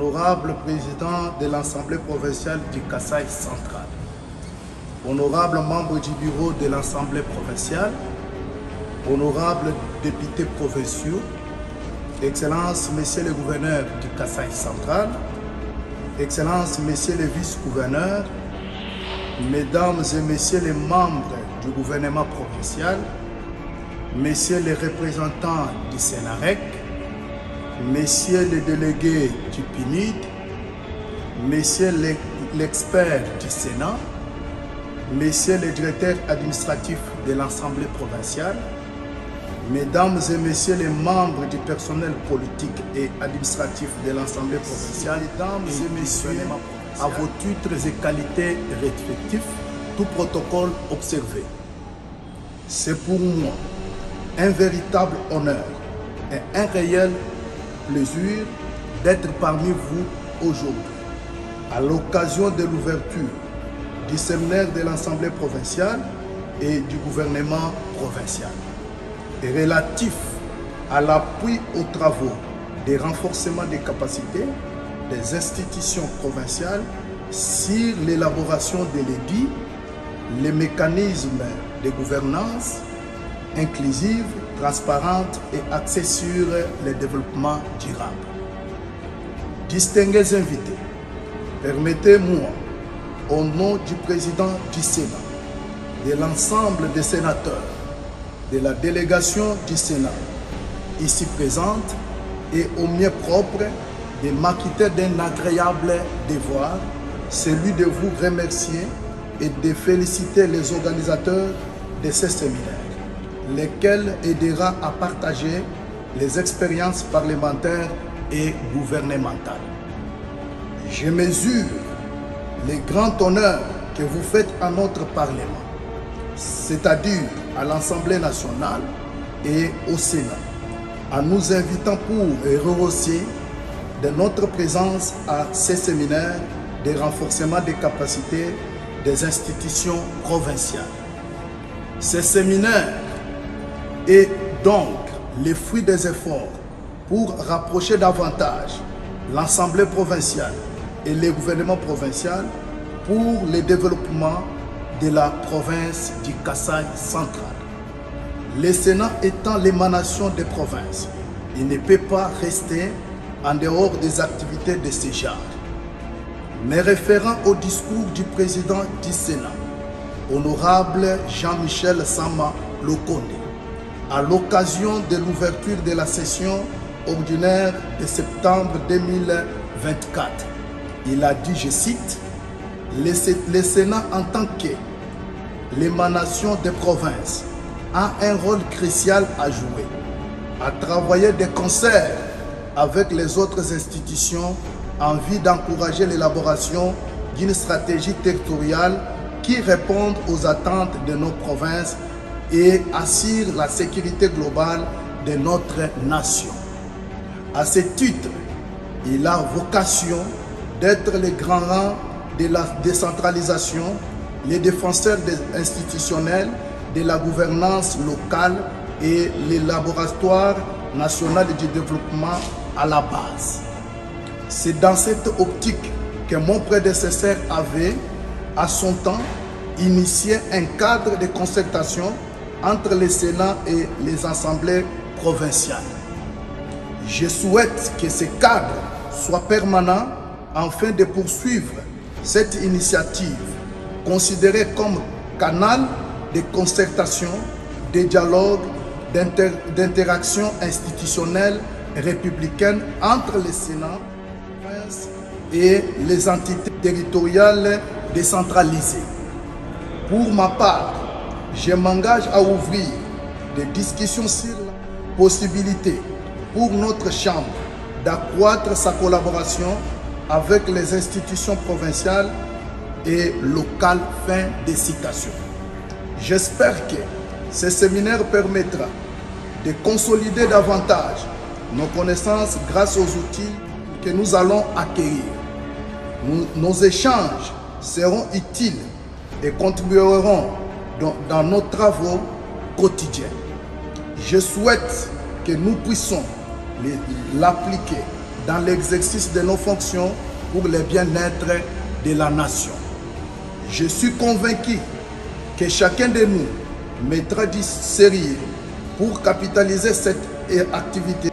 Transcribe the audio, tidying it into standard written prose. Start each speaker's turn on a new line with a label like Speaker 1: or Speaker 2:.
Speaker 1: Honorable Président de l'Assemblée provinciale du Kasaï central, Honorable membre du bureau de l'Assemblée provinciale, Honorables députés provinciaux, Excellences, Messieurs les gouverneurs du Kasaï central, Excellences, Messieurs les vice-gouverneurs, Mesdames et Messieurs les membres du gouvernement provincial, Messieurs les représentants du Sénarec, Messieurs les délégués du PNUD, Messieurs l'expert du Sénat, Messieurs les directeurs administratifs de l'Assemblée provinciale, Mesdames et Messieurs les membres du personnel politique et administratif de l'Assemblée provinciale, Mesdames et Messieurs, à vos titres et qualités respectifs, tout protocole observé. C'est pour moi un véritable honneur et un réel plaisir d'être parmi vous aujourd'hui, à l'occasion de l'ouverture du séminaire de l'Assemblée provinciale et du gouvernement provincial, et relatif à l'appui aux travaux de renforcement des capacités des institutions provinciales sur l'élaboration de l'édit, les mécanismes de gouvernance inclusive, transparente et axée sur le développement durable. Distingués invités, permettez-moi, au nom du président du Sénat, de l'ensemble des sénateurs, de la délégation du Sénat, ici présente, et au mien propre, de m'acquitter d'un agréable devoir, celui de vous remercier et de féliciter les organisateurs de ce séminaire, lesquels aidera à partager les expériences parlementaires et gouvernementales. Je mesure le grand honneur que vous faites à notre Parlement, c'est-à-dire à l'Assemblée nationale et au Sénat, en nous invitant pour rehausser de notre présence à ces séminaires de renforcement des capacités des institutions provinciales. Ces séminaires est donc le fruit des efforts pour rapprocher davantage l'Assemblée provinciale et le gouvernement provincial pour le développement de la province du Kasaï central. Le Sénat étant l'émanation des provinces, il ne peut pas rester en dehors des activités de ce genre. Mais référant au discours du président du Sénat, Honorable Jean-Michel Sama Lokonde, à l'occasion de l'ouverture de la session ordinaire de septembre 2024, il a dit, je cite, « Le Sénat en tant que l'émanation des provinces a un rôle crucial à jouer, à travailler de concert avec les autres institutions en vue d'encourager l'élaboration d'une stratégie territoriale qui réponde aux attentes de nos provinces et assure la sécurité globale de notre nation. À ce titre, il a vocation d'être le grand rang de la décentralisation, les défenseurs institutionnels de la gouvernance locale et les laboratoires nationaux du développement à la base. C'est dans cette optique que mon prédécesseur avait, à son temps, initié un cadre de concertation entre le Sénat et les assemblées provinciales. Je souhaite que ce cadre soit permanent afin de poursuivre cette initiative, considérée comme canal de concertation, de dialogue, d'interaction institutionnelle républicaine entre le Sénat et les entités territoriales décentralisées. Pour ma part, je m'engage à ouvrir des discussions sur la possibilité pour notre Chambre d'accroître sa collaboration avec les institutions provinciales et locales. Fin de citation. J'espère que ce séminaire permettra de consolider davantage nos connaissances grâce aux outils que nous allons acquérir. Nos échanges seront utiles et contribueront dans nos travaux quotidiens. Je souhaite que nous puissions l'appliquer dans l'exercice de nos fonctions pour le bien-être de la nation. Je suis convaincu que chacun de nous mettra du sérieux pour capitaliser cette activité.